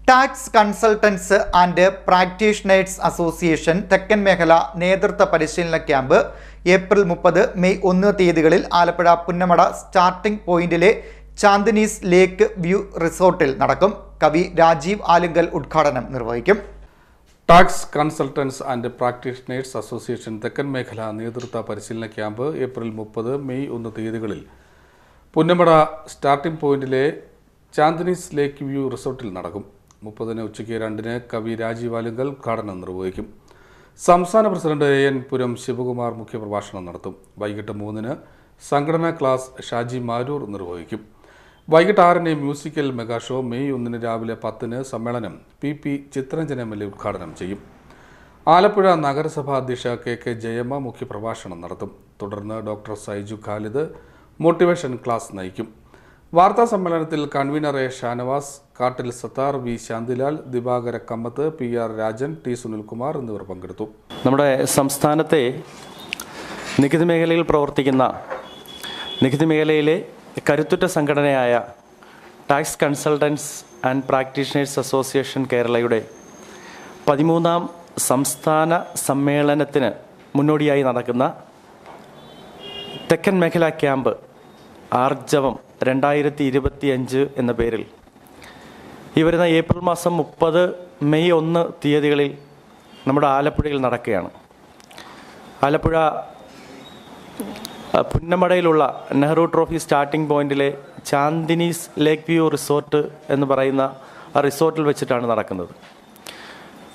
Tax consultants and practitioners association തെക്കൻ മേഖല നേതൃത്വ പരിശീലന ക്യാമ്പ് ഏപ്രിൽ 30, മെയ് 1 തീയതികളിൽ ആലപ്പുഴ പുന്നമട സ്റ്റാർട്ടിംഗ് പോയിന്റിലെ ചാന്ദിനീസ് ലേക്ക് വ്യൂ റിസോർട്ടിൽ നടക്കും. കവി രാജീവ് ആലുങ്കൽ ഉദ്ഘാടനം നിർവഹിക്കും. Tax consultants and practitioners association തെക്കൻ മേഖല നേതൃത്വ പരിശീലന ക്യാമ്പ് ഏപ്രിൽ 30, മെയ് 1 തീയതികളിൽ പുന്നമട സ്റ്റാർട്ടിംഗ് പോയിന്റിലെ ചാന്ദിനീസ് ലേക്ക് വ്യൂ റിസോർട്ടിൽ നടക്കും. 30-ന് ഉച്ചയ്ക്ക് 2-ന് കവി രാജീവ് ആലുങ്കൽ ഉദ്ഘാടനം നിർവഹിക്കും. സംസ്ഥാന പ്രസിഡന്റ് AN പുരം ശിവകുമാർ മുഖ്യപ്രഭാഷണം നടത്തും. വൈകിട്ട് 3-ന് സംഘടനാ ക്ലാസ് ഷാജി മാരൂർ നിർവഹിക്കും. വൈകിട്ട് 6-ന് മ്യൂസിക്കൽ മെഗാ ഷോ. മെയ് 1-ന് രാവിലെ 10-ന് സമ്മേളനം PP ചിത്രരഞ്ജൻ MLA ഉദ്ഘാടനം ചെയ്യും. ആലപ്പുഴ നഗരസഭാ അധ്യക്ഷ KK ജയമ്മ മുഖ്യപ്രഭാഷണം നടത്തും. തുടർന്ന് doctor Saiju Khalid motivation class നയിക്കും. വാർത്താ സമ്മേളനത്തിൽ കൺവീനർ A ഷാനവാസ്, കാട്ടിൽ Sattar, V Shantilal, Divakara Kamath, PR Rajan, T Sunilkumar എന്നിവർ പങ്കെടുത്തു. നമ്മുടെ സംസ്ഥാനത്തെ നികുതി മേഖലയിൽ പ്രവർത്തിക്കുന്ന നികുതി മേഖലയിലെ കരുത്തുറ്റ സംഘടനയായ tax consultants and practitioners association കേരളയുടെ 13ാം സംസ്ഥാന സമ്മേളനത്തിന് മുന്നോടിയായി നടക്കുന്ന തെക്കൻ മേഖല ക്യാമ്പ് ആർജവം 2025 എന്ന പേരിൽ ഈ വരുന്ന ഏപ്രിൽ മാസം 30, മെയ് 1 തീയതികളിൽ നമ്മുടെ ആലപ്പുഴയിൽ നടക്കുകയാണ്. ആലപ്പുഴ പുന്നമടയിലുള്ള നെഹ്റു ട്രോഫി സ്റ്റാർട്ടിംഗ് പോയിന്റിലെ ചാന്ദിനീസ് ലേക്ക് വ്യൂ റിസോർട്ട് എന്ന് പറയുന്ന ആ റിസോർട്ടിൽ വെച്ചിട്ടാണ് നടക്കുന്നത്.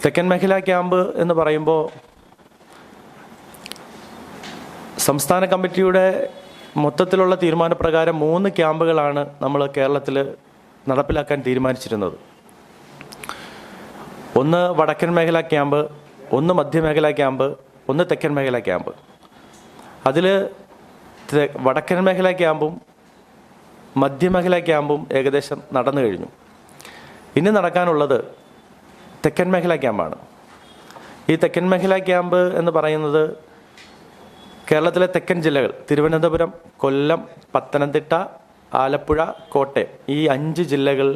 തെക്കൻ മേഖല ക്യാമ്പ് എന്ന് പറയുമ്പോൾ സംസ്ഥാന കമ്മിറ്റിയുടെ മൊത്തത്തിലുള്ള തീരുമാനപ്രകാരം 3 ക്യാമ്പുകളാണ് നമ്മൾ കേരളത്തിൽ നടപ്പിലാക്കാൻ തീരുമാനിച്ചിരുന്നത്. ഒന്ന് വടക്കൻ മേഖല ക്യാമ്പ്, ഒന്ന് മധ്യമേഖല ക്യാമ്പ്, ഒന്ന് തെക്കൻ മേഖല ക്യാമ്പ്. അതിൽ വടക്കൻ മേഖല ക്യാമ്പും മധ്യമേഖല ക്യാമ്പും ഏകദേശം നടന്നു കഴിഞ്ഞു. ഇനി നടക്കാനുള്ളത് തെക്കൻ മേഖല ക്യാമ്പാണ്. ഈ തെക്കൻ മേഖല ക്യാമ്പ് എന്ന് പറയുന്നത് കേരളത്തിലെ തെക്കൻ ജില്ലകൾ തിരുവനന്തപുരം, കൊല്ലം, പത്തനംതിട്ട, ആലപ്പുഴ, കോട്ടയം ഈ 5 ജില്ലകൾ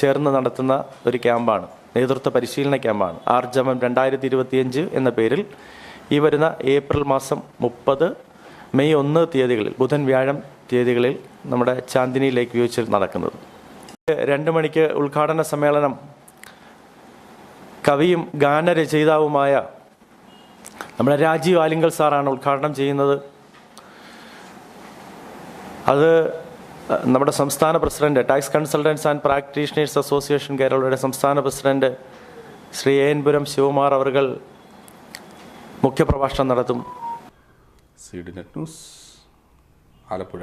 ചേർന്ന് നടത്തുന്ന ഒരു ക്യാമ്പാണ്. നേതൃത്വ പരിശീലന ക്യാമ്പാണ്. ആർജവം 2025 എന്ന പേരിൽ ഈ വരുന്ന ഏപ്രിൽ മാസം 30, മെയ് 1 തീയതികളിൽ ബുധൻ, വ്യാഴം തീയതികളിൽ നമ്മുടെ ചാന്ദിനി ലേക്ക് വ്യൂച്ചിൽ നടക്കുന്നത്. 2 മണിക്ക് ഉദ്ഘാടന സമ്മേളനം കവിയും ഗാനരചയിതാവുമായ നമ്മുടെ രാജീവ് ആലുങ്കൽ സാറാണ് ഉദ്ഘാടനം ചെയ്യുന്നത്. അത് നമ്മുടെ സംസ്ഥാന president, tax consultants and practitioners association കേരളയുടെ സംസ്ഥാന പ്രസിഡന്റ് ശ്രീ AN പുരം ശിവകുമാർ അവർകൾ മുഖ്യപ്രഭാഷണം നടത്തും. CDNet news, Alappuzha.